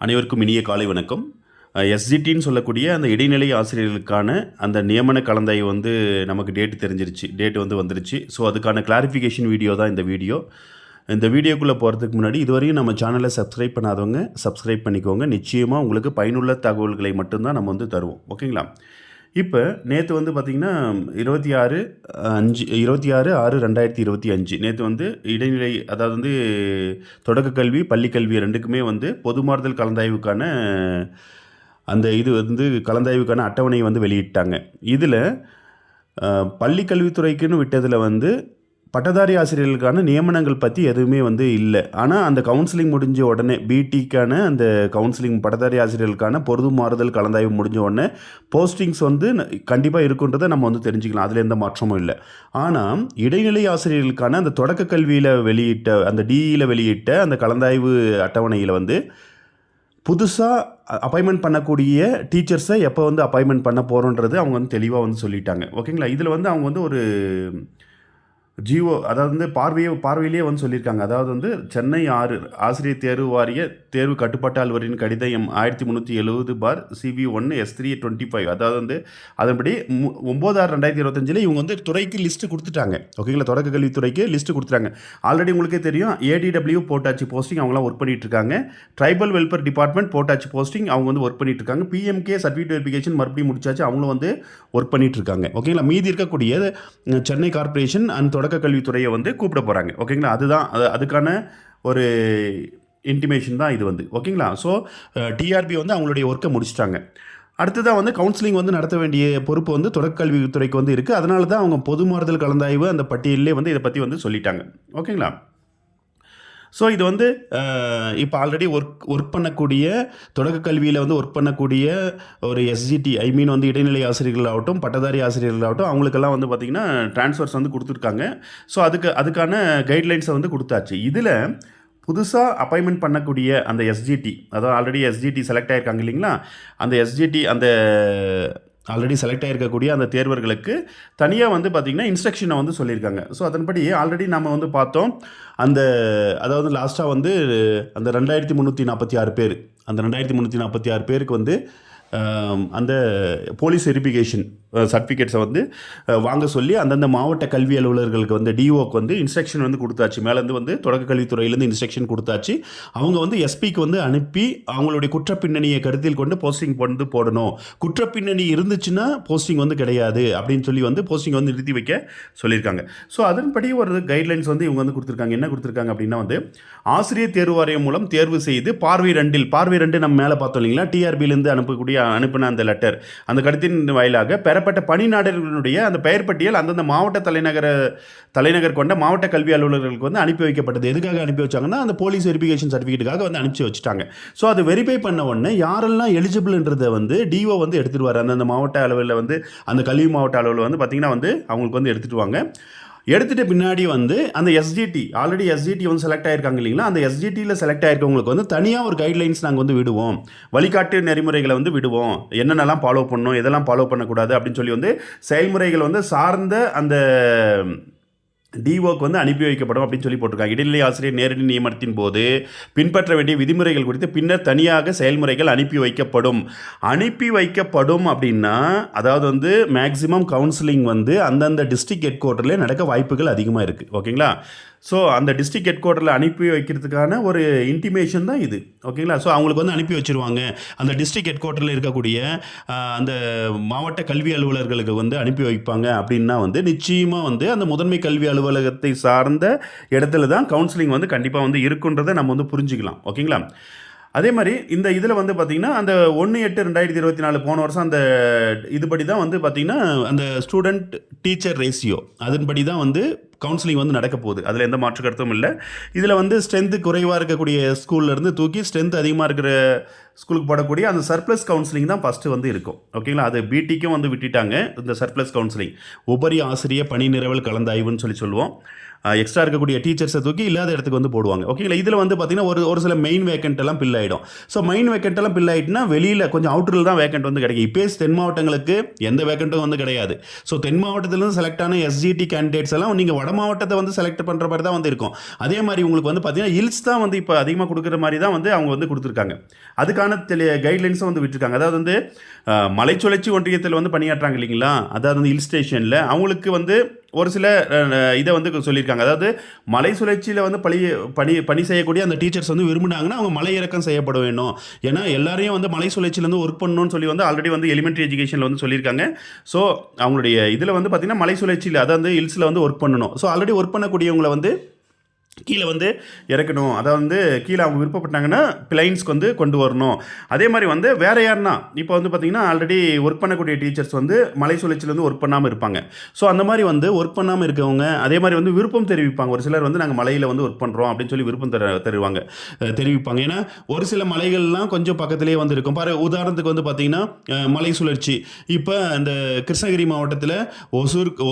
அனைவருக்கும் இனிய காலை வணக்கம். எஸ்ஜிடின்னு சொல்லக்கூடிய அந்த இடைநிலை ஆசிரியர்களுக்கான அந்த நியமன கலந்தாய்வு வந்து நமக்கு டேட் வந்துருச்சு. ஸோ அதுக்கான கிளாரிஃபிகேஷன் வீடியோ தான் இந்த வீடியோ. இந்த வீடியோக்குள்ளே போகிறதுக்கு முன்னாடி இதுவரையும் நம்ம சேனலை சப்ஸ்கிரைப் பண்ணாதவங்க சப்ஸ்கிரைப் பண்ணிக்கோங்க. நிச்சயமாக உங்களுக்கு பயனுள்ள தகவல்களை மட்டும்தான் நம்ம வந்து தருவோம். ஓகேங்களா? இப்போ நேற்று வந்து பார்த்திங்கன்னா 26/6/2025 நேற்று வந்து இடைநிலை, அதாவது வந்து தொடக்க கல்வி பள்ளிக்கல்வி ரெண்டுக்குமே வந்து பொதுமாறுதல் கலந்தாய்வுக்கான அந்த கலந்தாய்வுக்கான அட்டவணையை வந்து வெளியிட்டாங்க. இதில் பள்ளி கல்வித்துறைக்குன்னு விட்டதில் வந்து பட்டதாரி ஆசிரியர்களுக்கான நியமனங்கள் பற்றி எதுவுமே வந்து இல்லை. ஆனால் அந்த கவுன்சிலிங் முடிஞ்ச உடனே பிடிக்கான அந்த கவுன்சிலிங் பட்டதாரி ஆசிரியர்களுக்கான பொது மாறுதல் கலந்தாய்வு முடிஞ்ச உடனே போஸ்டிங்ஸ் வந்து கண்டிப்பாக இருக்குன்றதை நம்ம வந்து தெரிஞ்சுக்கலாம். அதில் எந்த மாற்றமும் இல்லை. ஆனால் இடைநிலை ஆசிரியர்களுக்கான அந்த தொடக்க கல்வியில் வெளியிட்ட அந்த டிஇயில் வெளியிட்ட அந்த கலந்தாய்வு அட்டவணையில் வந்து புதுசாக அப்பாயின்மெண்ட் பண்ணக்கூடிய டீச்சர்ஸை எப்போ வந்து அப்பாயின்மெண்ட் பண்ண போகிறோன்றது அவங்க வந்து தெளிவாக வந்து சொல்லிட்டாங்க. ஓகேங்களா? இதில் வந்து அவங்க வந்து ஒரு ஜிஓ, அதாவது வந்து பார்வையிலேயே வந்து சொல்லியிருக்காங்க. அதாவது வந்து சென்னை 6 ஆசிரியர் தேர்வு வாரிய தேர்வு கட்டுப்பாட்டு அலுவலரின் கடிதம் எண் 1370/CV1S325, அதாவது வந்து அதன்படி 9/6/2025 இவங்க வந்து துறைக்கு லிஸ்ட்டு கொடுத்துட்டாங்க. ஓகேங்களா? தொடக்க கல்வித்துறைக்கு லிஸ்ட்டு கொடுத்துட்டாங்க. ஆல்ரெடி உங்களுக்கே தெரியும், ADW போட்டாச்சு போஸ்டிங் அவங்களாம் ஒர்க் பண்ணிட்டு இருக்காங்க. ட்ரைபல் வெல்ஃபேர் டிபார்ட்மெண்ட் போட்டாச்சு போஸ்டிங் அவங்க வந்து ஒர்க் பண்ணிட்டு இருக்காங்க. PMK சர்டிஃபிகேட் வெரிஃபிகேஷன் மறுபடியும் முடிச்சாச்சு, அவங்களும் வந்து ஒர்க் பண்ணிட்டு இருக்காங்க. ஓகேங்களா? மீதி இருக்கக்கூடிய சென்னை கார்பரேஷன் அண்ட் தொடக்க கல்வித்துறையை வந்து கூப்பிட போகிறாங்க. ஓகேங்களா? அதுக்கான ஒரு இன்டிமேஷன் தான் இது வந்து. ஓகேங்களா? ஸோ டிஆர்பி வந்து அவங்களுடைய ஒர்க்கை முடிச்சிட்டாங்க. அடுத்ததாக வந்து கவுன்சிலிங் வந்து நடத்த வேண்டிய பொறுப்பு வந்து தொடக்க கல்வித்துறைக்கு வந்து இருக்குது. அதனால தான் அவங்க பொது மாறுதல் கலந்தாய்வு அந்த பட்டியலே வந்து இதை பற்றி வந்து சொல்லிட்டாங்க. ஓகேங்களா? ஸோ இது வந்து இப்போ ஆல்ரெடி ஒர்க் பண்ணக்கூடிய தொடக்க கல்வியில் வந்து ஒர்க் பண்ணக்கூடிய ஒரு எஸ்ஜிடி, வந்து இடைநிலை ஆசிரியர்களாகட்டும் பட்டதாரி ஆசிரியர்களாகட்டும் அவங்களுக்கெல்லாம் வந்து பார்த்திங்கன்னா ட்ரான்ஸ்ஃபர்ஸ் வந்து கொடுத்துருக்காங்க. ஸோ அதுக்கான கைட்லைன்ஸை வந்து கொடுத்தாச்சு. இதில் புதுசாக அப்பாயின்மெண்ட் பண்ணக்கூடிய அந்த எஸ்ஜிடி, அதாவது ஆல்ரெடி எஸ்ஜிடி செலக்ட் ஆகிருக்காங்க இல்லைங்களா, அந்த எஸ்ஜிடி அந்த ஆல்ரெடி செலக்ட் ஆகிருக்கக்கூடிய அந்த தேர்வர்களுக்கு தனியாக வந்து பார்த்திங்கன்னா இன்ஸ்ட்ரக்ஷனை வந்து சொல்லியிருக்காங்க. ஸோ அதன்படி ஆல்ரெடி நம்ம வந்து பார்த்தோம், அதாவது லாஸ்ட்டாக வந்து அந்த 2346 பேர், அந்த 2346 பேருக்கு வந்து அந்த போலீஸ் வெரிஃபிகேஷன் சர்டிஃபிகேட்ஸை வந்து வாங்க சொல்லி அந்தந்த மாவட்ட கல்வி அலுவலர்களுக்கு வந்து டிஓக்கு வந்து இன்ஸ்ட்ரக்ஷன் வந்து கொடுத்தாச்சு. மேலேருந்து வந்து தொடக்க கல்வித்துறையிலேருந்து இன்ஸ்ட்ரக்ஷன் கொடுத்தாச்சு. அவங்க வந்து எஸ்பிக்கு வந்து அனுப்பி அவங்களுடைய குற்றப்பின்னணியை கருத்தில் கொண்டு போஸ்டிங் வந்து போடணும். குற்றப்பின்னணி இருந்துச்சுன்னா போஸ்டிங் வந்து கிடையாது அப்படின்னு சொல்லி வந்து போஸ்டிங் வந்து நிறுத்தி வைக்க சொல்லியிருக்காங்க. ஸோ அதன்படி ஒரு கைட்லைன்ஸ் வந்து இவங்க வந்து கொடுத்துருக்காங்க. என்ன கொடுத்துருக்காங்க அப்படின்னா வந்து ஆசிரியர் தேர்வு வாரியம் மூலம் தேர்வு செய்து பார்வை 2 நம்ம மேலே பார்த்தோம் இல்லைங்களா, டிஆர்பியிலேருந்து அனுப்பின அந்த லெட்டர், அந்த கடிதத்தின் வாயிலாக பெறப்பட்ட பணிநாடர்களுடைய அந்த பெயர் பட்டியல் அந்தந்த மாவட்ட தலைநகர் கொண்ட மாவட்ட கல்வி அலுவலர்களுக்கு வந்து அனுப்பி வைக்கப்பட்டது. எதுக்காக அனுப்பி வச்சாங்கன்னா அந்த போலீஸ் வெரிஃபிகேஷன் சர்டிஃபிகேட்டுக்காக வந்து அனுப்பிச்சு வச்சுட்டாங்க. ஸோ அது வெரிஃபை பண்ண உடனே யாரெல்லாம் எலிஜிபிள்ன்றதை வந்து டிஓ வந்து எடுத்துகிட்டு அந்தந்த மாவட்ட அளவில் வந்து அந்த கல்வி மாவட்ட அளவில் வந்து பார்த்திங்கன்னா வந்து அவங்களுக்கு வந்து எடுத்துகிட்டு வாங்க. எடுத்துகிட்ட பின்னாடி வந்து அந்த ஆல்ரெடி எஸ்ஜிடி வந்து செலக்ட் ஆகிருக்காங்க இல்லைங்களா, அந்த எஸ்ஜிடியில் செலக்ட் ஆகிருக்கவங்களுக்கு வந்து தனியாக ஒரு கைட்லைன்ஸ் நாங்கள் வந்து விடுவோம், வழிகாட்டு நெறிமுறைகளை வந்து விடுவோம், என்னென்னலாம் ஃபாலோ பண்ணணும் எதெல்லாம் ஃபாலோ பண்ணக்கூடாது அப்படின்னு சொல்லி வந்து செயல்முறைகள் வந்து சார்ந்த அந்த டிஓக்கு வந்து அனுப்பி வைக்கப்படும் அப்படின்னு சொல்லி போட்டிருக்காங்க. இடைநிலை ஆசிரியர் நேரடி நியமனத்தின் போது பின்பற்ற வேண்டிய விதிமுறைகள் குறித்து பின்னர் தனியாக செயல்முறைகள் அனுப்பி வைக்கப்படும் அப்படின்னா, அதாவது வந்து மேக்ஸிமம் கவுன்சிலிங் வந்து அந்தந்த டிஸ்ட்ரிக்ட் ஹெட் குவார்ட்டர்லேயே நடக்க வாய்ப்புகள் அதிகமாக இருக்குது. ஓகேங்களா? ஸோ அந்த டிஸ்ட்ரிக்ட் ஹெட் குவார்ட்டரில் அனுப்பி வைக்கிறதுக்கான ஒரு இன்டிமேஷன் தான் இது. ஓகேங்களா? ஸோ அவங்களுக்கு வந்து அனுப்பி வச்சுருவாங்க. அந்த டிஸ்ட்ரிக்ட் ஹெட் குவார்ட்டரில் இருக்கக்கூடிய அந்த மாவட்ட கல்வி அலுவலர்களுக்கு வந்து அனுப்பி வைப்பாங்க. அப்படின்னா வந்து நிச்சயமாக வந்து அந்த முதன்மை கல்வி அலுவலகத்தை சார்ந்த இடத்துல தான் கவுன்சிலிங் வந்து கண்டிப்பாக வந்து இருக்குன்றதை நம்ம வந்து புரிஞ்சுக்கலாம். ஓகேங்களா? அதே மாதிரி இந்த இதில் வந்து பார்த்திங்கன்னா அந்த 1/8/2024 போன வருஷம் அந்த இதுபடி தான் வந்து பார்த்திங்கன்னா அந்த ஸ்டூடெண்ட் டீச்சர் ரேஷியோ அதன்படி தான் வந்து கவுன்சிலிங் வந்து நடக்க போகுது. அதில் எந்த மாற்று கருத்தும் இல்லை. இதில் வந்து ஸ்ட்ரென்த்து குறைவாக இருக்கக்கூடிய ஸ்கூல்லேருந்து தூக்கி ஸ்ட்ரென்த் அதிகமாக இருக்கிற ஸ்கூலுக்கு போடக்கூடிய அந்த சர்ப்ளஸ் கவுன்சிலிங் தான் ஃபஸ்ட்டு வந்து இருக்கும். ஓகேங்களா? அது பிடிக்கும் வந்து விட்டுட்டாங்க இந்த சர்ப்ளஸ் கவுன்சிலிங். உபரி ஆசிரிய பணி நிரவல் கலந்தாய்வுன்னு சொல்லுவோம். எக்ஸ்ட்ரா இருக்கக்கூடிய டீச்சர்ஸை தூக்கி இல்லாத இடத்துக்கு வந்து போடுவாங்க. ஓகேங்களா? இதில் வந்து பார்த்திங்கன்னா ஒரு சில மெயின் வேக்கண்ட் எல்லாம் ஃபில் ஆகிடும். ஸோ மெயின் வேக்கண்ட் எல்லாம் ஃபில் ஆகிட்டுனா வெளியில் கொஞ்சம் அவுட்டரில் தான் வேக்கண்ட் வந்து கிடைக்கும். இப்போ தென் மாவட்டங்களுக்கு எந்த வேக்கண்ட்டும் வந்து கிடையாது. ஸோ தென் மாவட்டத்திலேருந்து செலக்ட் ஆன எஸ்ஜிடி கேண்டிடேட்ஸ் எல்லாம் நீங்கள் வட மாவட்டத்தை வந்து செலக்ட் பண்ணுற மாதிரி தான் வந்து இருக்கும். அதே மாதிரி உங்களுக்கு வந்து பார்த்திங்கன்னா ஹில்ஸ் தான் வந்து இப்போ அதிகமாக கொடுக்குற மாதிரி தான் வந்து அவங்க வந்து கொடுத்துருக்காங்க. அதுக்கான கைட்லைன்ஸும் வந்து விட்டுருக்காங்க. அதாவது வந்து மலைச்சுழற்சி ஒன்றியத்தில் வந்து பணியாற்றுறாங்க இல்லைங்களா, அதாவது வந்து ஹில் ஸ்டேஷனில் அவங்களுக்கு வந்து ஒரு சில இதை வந்து சொல்லியிருக்காங்க. அதாவது மலை சுழற்சியில் வந்து பணி செய்யக்கூடிய அந்த டீச்சர்ஸ் வந்து விரும்பினாங்கன்னா அவங்க மலை இறக்கம் செய்யப்பட வேணும். ஏன்னா எல்லாரையும் வந்து மலை சுழற்சியிலேருந்து ஒர்க் பண்ணணும்னு சொல்லி வந்து ஆல்ரெடி வந்து எலிமெண்ட்ரி எஜுகேஷனில் வந்து சொல்லியிருக்காங்க. ஸோ அவங்களுடைய இதில் வந்து பார்த்திங்கன்னா மலை சுழற்சியில் அதாவது ஹில்ஸில் வந்து ஒர்க் பண்ணணும். ஸோ ஆல்ரெடி ஒர்க் பண்ணக்கூடியவங்களை வந்து கீழே வந்து இறக்கணும். அதை வந்து கீழே அவங்க விருப்பப்பட்டாங்கன்னா பிளைன்ஸ்க்கு வந்து கொண்டு வரணும். அதே மாதிரி வந்து வேறு யாருன்னா இப்போ வந்து பார்த்திங்கன்னா ஆல்ரெடி ஒர்க் பண்ணக்கூடிய டீச்சர்ஸ் வந்து மலை சுழற்சியிலேருந்து ஒர்க் பண்ணாமல் இருப்பாங்க. ஸோ அந்த மாதிரி வந்து ஒர்க் பண்ணாமல் இருக்கவங்க அதே மாதிரி வந்து விருப்பம் தெரிவிப்பாங்க. ஒரு சிலர் வந்து நாங்கள் மலையில் வந்து ஒர்க் பண்ணுறோம் அப்படின்னு சொல்லி விருப்பம் தெரிவிப்பாங்க. ஏன்னா ஒரு சில மலைகள்லாம் கொஞ்சம் பக்கத்திலே வந்து இருக்கும். உதாரணத்துக்கு வந்து பார்த்திங்கன்னா மலை சுழற்சி இப்போ இந்த கிருஷ்ணகிரி மாவட்டத்தில்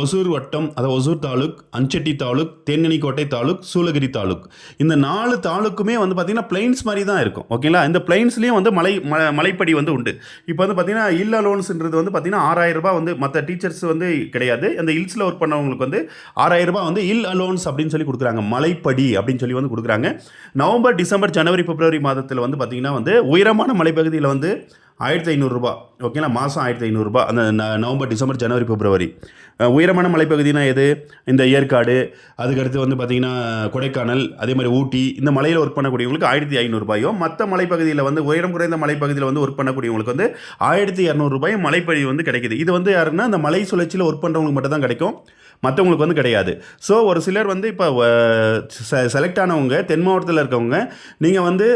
ஒசூர் வட்டம், அதாவது ஒசூர் தாலுக், அஞ்சட்டி தாலுக், தேன்கனிக்கோட்டை தாலுக், சூளகிரி தாலுக், இந்த 4 தாலுக்குமே வந்து பார்த்திங்கன்னா பிளைன்ஸ் மாதிரி தான் இருக்கும். ஓகேங்களா? இந்த பிளைன்ஸ்லேயும் வந்து மலைப்படி வந்து உண்டு. இப்போ வந்து பார்த்திங்கன்னா ஹில் அலோன்ஸ்ன்றது வந்து பார்த்திங்கன்னா 6000 ரூபாய் வந்து மற்ற டீச்சர்ஸ் வந்து கிடையாது. அந்த ஹில்ஸில் ஒர்க் பண்ணவங்களுக்கு வந்து 6000 ரூபாய் வந்து ஹில் அலோன்ஸ் அப்படின்னு சொல்லி கொடுக்குறாங்க. மலைப்படி அப்படின்னு சொல்லி வந்து கொடுக்குறாங்க. நவம்பர், டிசம்பர், ஜனவரி, பிப்ரவரி மாதத்தில் வந்து பார்த்திங்கன்னா வந்து உயரமான மலைப்பகுதியில் வந்து 1500 ரூபாய். ஓகேங்களா? மாதம் 1500 ரூபாய். அந்த நவம்பர், டிசம்பர், ஜனவரி, பிப்ரவரி. உயரமான மலைப்பகுதினா எது? இந்த ஏற்காடு, அதுக்கடுத்து வந்து பார்த்திங்கன்னா கொடைக்கானல், அதே மாதிரி ஊட்டி, இந்த மலையில் ஒர்க் பண்ணக்கூடியவங்களுக்கு 1500 ரூபாயும், மற்ற மலைப்பகுதியில் வந்து உயரம் குறைந்த மலைப்பகுதியில் வந்து ஒர்க் பண்ணக்கூடியவங்களுக்கு வந்து 1200 ரூபாயும் மலைப்படி வந்து கிடைக்குது. இது வந்து யாருன்னா அந்த மலை சுழற்சியில் ஒர்க் பண்ணுறவங்களுக்கு மட்டும் தான் கிடைக்கும், மற்றவங்களுக்கு வந்து கிடையாது. ஸோ ஒரு சிலர் வந்து இப்போ செலக்ட் ஆனவங்க தென் மாவட்டத்தில் இருக்கவங்க நீங்கள் வந்து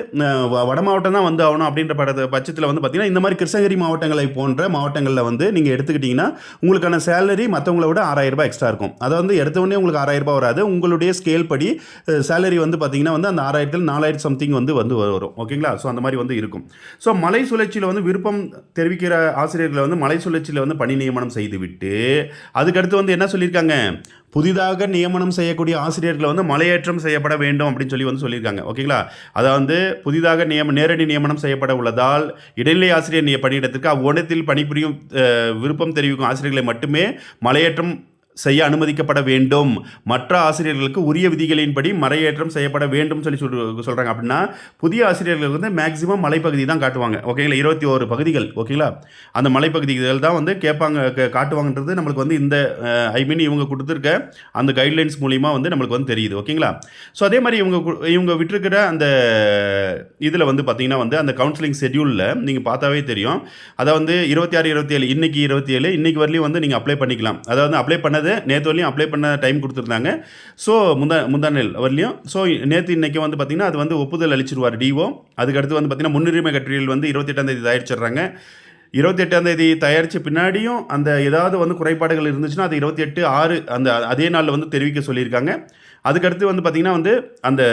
வட மாவட்டம் தான் வந்து ஆகணும் அப்படின்ற பட்சத்தில் வந்து பார்த்திங்கன்னா இந்த மாதிரி கிருஷ்ணகிரி மாவட்டங்களை போன்ற மாவட்டங்களில் வந்து நீங்கள் எடுத்துக்கிட்டிங்கன்னா உங்களுக்கான சேலரி மற்றவங்கள விட 6000 ரூபாய் எக்ஸ்ட்ரா இருக்கும். அதை வந்து எடுத்தவொடனே உங்களுக்கு 6000 ரூபாய் வராது. உங்களுடைய ஸ்கேல் படி சேலரி வந்து பார்த்திங்கன்னா வந்து அந்த 6000 4000 சம்திங் வந்து வரும். ஓகேங்களா? ஸோ அந்த மாதிரி வந்து இருக்கும். ஸோ மலை சுழற்சியில் வந்து விருப்பம் தெரிவிக்கிற ஆசிரியர்களை வந்து மலை சுழற்சியில் வந்து பணி நியமனம் செய்துவிட்டு அதுக்கடுத்து வந்து என்ன சொல்லியிருக்காங்க, புதிதாக நியமனம் செய்யக்கூடிய ஆசிரியர்களை வந்து மலையேற்றம் செய்யப்பட வேண்டும் அப்படின்னு சொல்லி வந்து சொல்லியிருக்காங்க. ஓகேங்களா? அதாவது புதிதாக நேரடி நியமனம் செய்யப்பட உள்ளதால் இடைநிலை ஆசிரியர் பணியிடத்திற்கு அவ்விடத்தில் பணிபுரியும் விருப்பம் தெரிவிக்கும் ஆசிரியர்களை மட்டுமே மலையேற்றம் செய்ய அனுமதிக்கப்பட வேண்டும். மற்ற ஆசிரியர்களுக்கு உரிய விதிகளின்படி மலையேற்றம் செய்யப்பட வேண்டும் சொல்லி சொல்கிறாங்க. அப்படின்னா புதிய ஆசிரியர்களுக்கு வந்து மேக்ஸிமம் மலைப்பகுதி தான் காட்டுவாங்க. ஓகேங்களா? 21 பகுதிகள். ஓகேங்களா? அந்த மலைப்பகுதிகள் தான் வந்து காட்டுவாங்கன்றது நம்மளுக்கு வந்து இந்த இவங்க கொடுத்துருக்க அந்த கைட்லைன்ஸ் மூலிமா வந்து நம்மளுக்கு வந்து தெரியுது. ஓகேங்களா? ஸோ அதே மாதிரி இவங்க விட்டுருக்கிற அந்த இதில் வந்து பார்த்திங்கன்னா வந்து அந்த கவுன்சிலிங் ஷெட்யூலில் நீங்கள் பார்த்தாவே தெரியும். அதை வந்து 26, 27 இன்னைக்கு 27 இன்னைக்கு வரலையும் வந்து நீங்கள் அப்ளை பண்ணிக்கலாம். அதாவது அப்ளை பண்ணது நேற்று வரலையும் அப்ளை பண்ண டைம் கொடுத்துருந்தாங்க. ஸோ முந்தானல் வரலையும். ஸோ நேற்று இன்றைக்கி வந்து பார்த்திங்கன்னா அது வந்து ஒப்புதல் அளிச்சிருவார் டிஓ. அதுக்கடுத்து வந்து பார்த்திங்கன்னா முன்னுரிமை கட்டுரையில் வந்து 28ஆம் தேதி தயாரிச்சிடுறாங்க. 28ஆம் தேதி தயாரித்த பின்னாடியும் அந்த ஏதாவது வந்து குறைபாடுகள் இருந்துச்சுன்னா அது 28/6 அதே நாளில் வந்து தெரிவிக்க சொல்லியிருக்காங்க. அதுக்கடுத்து வந்து பார்த்திங்கன்னா வந்து அந்த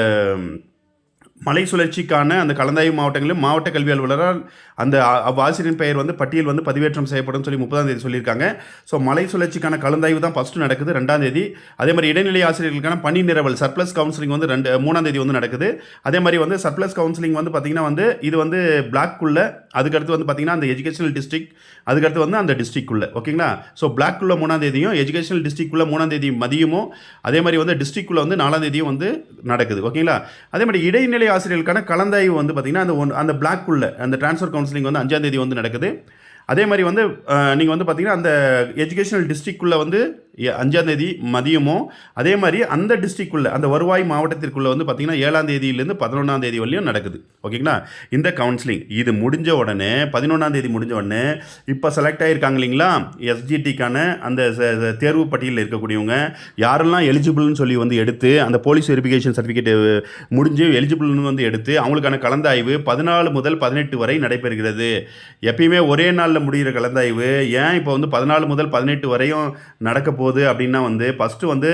மலை சுழற்சிக்கான அந்த கலந்தாய்வு மாவட்டங்களிலும் மாவட்ட கல்வி அலுவலரால் அந்த ஆசிரியரின் பெயர் வந்து பட்டியல் வந்து பதிவேற்றம் செய்யப்படும் சொல்லி 30ஆம் தேதி சொல்லியிருக்காங்க. ஸோ மலை சுழற்சிக்கான கலந்தாய்வு தான் ஃபஸ்ட்டு நடக்குது 2ஆம் தேதி. அதே மாதிரி இடைநிலை ஆசிரியர்களுக்கான பணி நிரவல் சர்ப்ளஸ் கவுன்சிலிங் வந்து 3ஆம் தேதி வந்து நடக்குது. அதே மாதிரி வந்து சர்ப்ளஸ் கவுன்சிலிங் வந்து பார்த்திங்கன்னா வந்து இது வந்து பிளாக்குள்ளே, அதுக்கடுத்து வந்து பார்த்திங்கன்னா அந்த எஜுகேஷனல் டிஸ்ட்ரிக்ட், அதுக்கடுத்து வந்து அந்த டிஸ்ட்ரிக்ட்குள்ளே. ஓகேங்களா? ஸோ பிளாக்குள்ளே 3ஆம் தேதியும் எஜுகேஷனல் டிஸ்ட்ரிக்ட்குள்ளே 3ஆம் தேதி மதியமும், அதே மாதிரி வந்து டிஸ்ட்ரிக்ட்குள்ளே வந்து 4ஆம் தேதியும் வந்து நடக்குது. ஓகேங்களா? அதே மாதிரி இடைநிலை ஆசிரியர்களுக்கான கலந்தாய்வு வந்து பார்த்திங்கன்னா அந்த பிளாக்குள்ளே அந்த ட்ரான்ஸ்ஃபர் கவுன்சிலிங் வந்து 5ஆம் தேதி வந்து நடக்குது. அதே மாதிரி வந்து நீங்கள் வந்து பார்த்திங்கன்னா அந்த எஜுகேஷனல் டிஸ்ட்ரிக்ட்குள்ளே வந்து 5ஆம் தேதி மதியமும், அதே மாதிரி அந்த டிஸ்ட்ரிக்ட்குள்ளே அந்த வருவாய் மாவட்டத்திற்குள்ளே வந்து பார்த்திங்கன்னா 7ஆம் தேதியிலேருந்து 11ஆம் தேதி வரையும் நடக்குது. ஓகேங்களா? இந்த கவுன்சிலிங் இது முடிஞ்ச உடனே 11ஆம் தேதி முடிஞ்ச உடனே இப்போ செலக்ட் ஆகியிருக்காங்க இல்லைங்களா எஸ்ஜிடிக்கான அந்த தேர்வு பட்டியலில் இருக்கக்கூடியவங்க யாரெல்லாம் எலிஜிபிள்னு சொல்லி வந்து எடுத்து அந்த போலீஸ் வெரிஃபிகேஷன் சர்டிஃபிகேட் முடிஞ்சு எலிஜிபிள்னு வந்து எடுத்து அவங்களுக்கான கலந்தாய்வு 14 முதல் 18 வரை நடைபெறுகிறது. எப்பயுமே ஒரே நாளில் முடிகிற கலந்தாய்வு ஏன் இப்போ வந்து 14 முதல் 18 வரையும் நடக்க போகுது அப்படின்னா வந்து ஃபஸ்ட்டு வந்து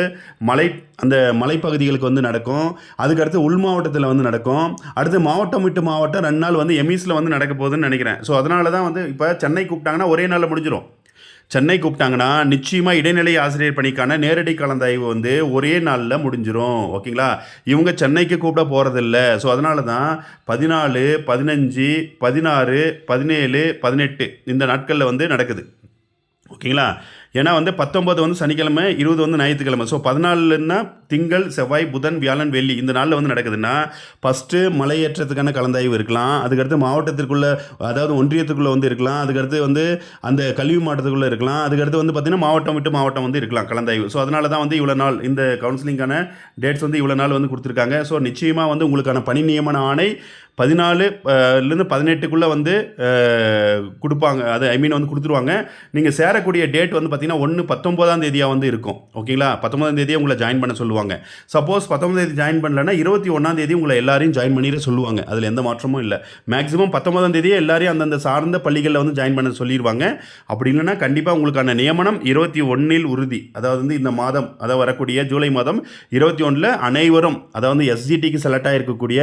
அந்த மலைப்பகுதிகளுக்கு வந்து நடக்கும். அதுக்கடுத்து உள் மாவட்டத்தில் வந்து நடக்கும். அடுத்து மாவட்டம் விட்டு மாவட்டம் 2 நாள் வந்து எமிஸில் வந்து நடக்க போகுதுன்னு நினைக்கிறேன். ஸோ அதனால தான் வந்து இப்போ சென்னை கூப்பிட்டாங்கன்னா ஒரே நாளில் முடிஞ்சிடும். சென்னை கூப்பிட்டாங்கன்னா நிச்சயமாக இடைநிலை ஆசிரியர் பணிக்கான நேரடி கலந்தாய்வு வந்து ஒரே நாளில் முடிஞ்சிடும். ஓகேங்களா? இவங்க சென்னைக்கு கூப்பிட போகிறதில்ல. ஸோ அதனால தான் 14, 15, 16, 17, 18 இந்த நாட்களில் வந்து நடக்குது. ஓகேங்களா? ஏன்னா வந்து 19 வந்து சனிக்கிழமை, 20 வந்து ஞாயிற்றுக்கிழமை. ஸோ 14ன்னா திங்கள், செவ்வாய், புதன், வியாழன், வெள்ளி இந்த நாளில் வந்து நடக்குதுன்னா ஃபஸ்ட்டு மலையேற்றத்துக்கான கலந்தாய்வு இருக்கலாம். அதுக்கடுத்து மாவட்டத்திற்குள்ளே, அதாவது ஒன்றியத்துக்குள்ளே வந்து இருக்கலாம். அதுக்கடுத்து வந்து அந்த கல்வி மாவட்டத்துக்குள்ளே இருக்கலாம். அதுக்கடுத்து வந்து பார்த்திங்கன்னா மாவட்டம் விட்டு மாவட்டம் வந்து இருக்கலாம் கலந்தாய்வு. ஸோ அதனால தான் வந்து இவ்வளோ நாள் இந்த கவுன்சிலிங்கான டேட்ஸ் வந்து இவ்வளோ நாள் வந்து கொடுத்துருக்காங்க. ஸோ நிச்சயமாக வந்து உங்களுக்கான பணி நியமன ஆணை 14லேருந்து 18க்குள்ளே வந்து கொடுப்பாங்க. அது வந்து கொடுத்துருவாங்க. நீங்கள் சேரக்கூடிய டேட் வந்து பார்த்திங்கன்னா 19ஆம் தேதியாக வந்து இருக்கும். ஓகேங்களா? 19ஆம் தேதியை உங்களை ஜாயின் பண்ண சொல்லுவாங்க. சப்போஸ் 19ஆம் தேதி ஜாயின் பண்ணலன்னா 21ஆம் தேதி உங்களை எல்லாரையும் ஜாயின் பண்ணிட சொல்லுவாங்க. அதில் எந்த மாற்றமும் இல்லை. மேக்ஸிமம் 19ஆம் தேதியே எல்லாரையும் அந்தந்த சார்ந்த பள்ளிகளில் வந்து ஜாயின் பண்ண சொல்லிடுவாங்க. அப்படி இல்லைன்னா கண்டிப்பாக உங்களுக்கான நியமனம் 21 உறுதி. அதாவது வந்து இந்த மாதம், அதாவது வரக்கூடிய ஜூலை மாதம் 21 அனைவரும், அதாவது எஸ்ஜிடிக்கு செலக்ட் ஆகிருக்கக்கூடிய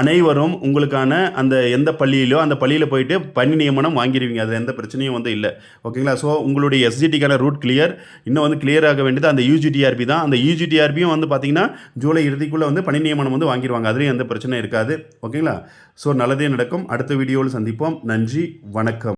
அனைவரும் உங்களுக்கான அந்த எந்த பள்ளியிலோ அந்த பள்ளியில் போயிட்டு பணி நியமனம் வாங்கிடுவீங்க. அது எந்த பிரச்சனையும் வந்து இல்லை. ஓகேங்களா? ஸோ உங்களுடைய எஸ்ஜிடிக்கான ரூட் கிளியர். இன்னும் வந்து கிளியர் ஆக வேண்டியது அந்த யூஜிடிஆர்பி தான். அந்த யூஜிடிஆர்பியும் வந்து பார்த்தீங்கன்னா ஜூலை இறுதிக்குள்ளே வந்து பணி நியமனம் வந்து வாங்கிடுவாங்க. அதுலேயும் எந்த பிரச்சனையும் இருக்காது. ஓகேங்களா? ஸோ நல்லதே நடக்கும். அடுத்த வீடியோவில் சந்திப்போம். நன்றி, வணக்கம்.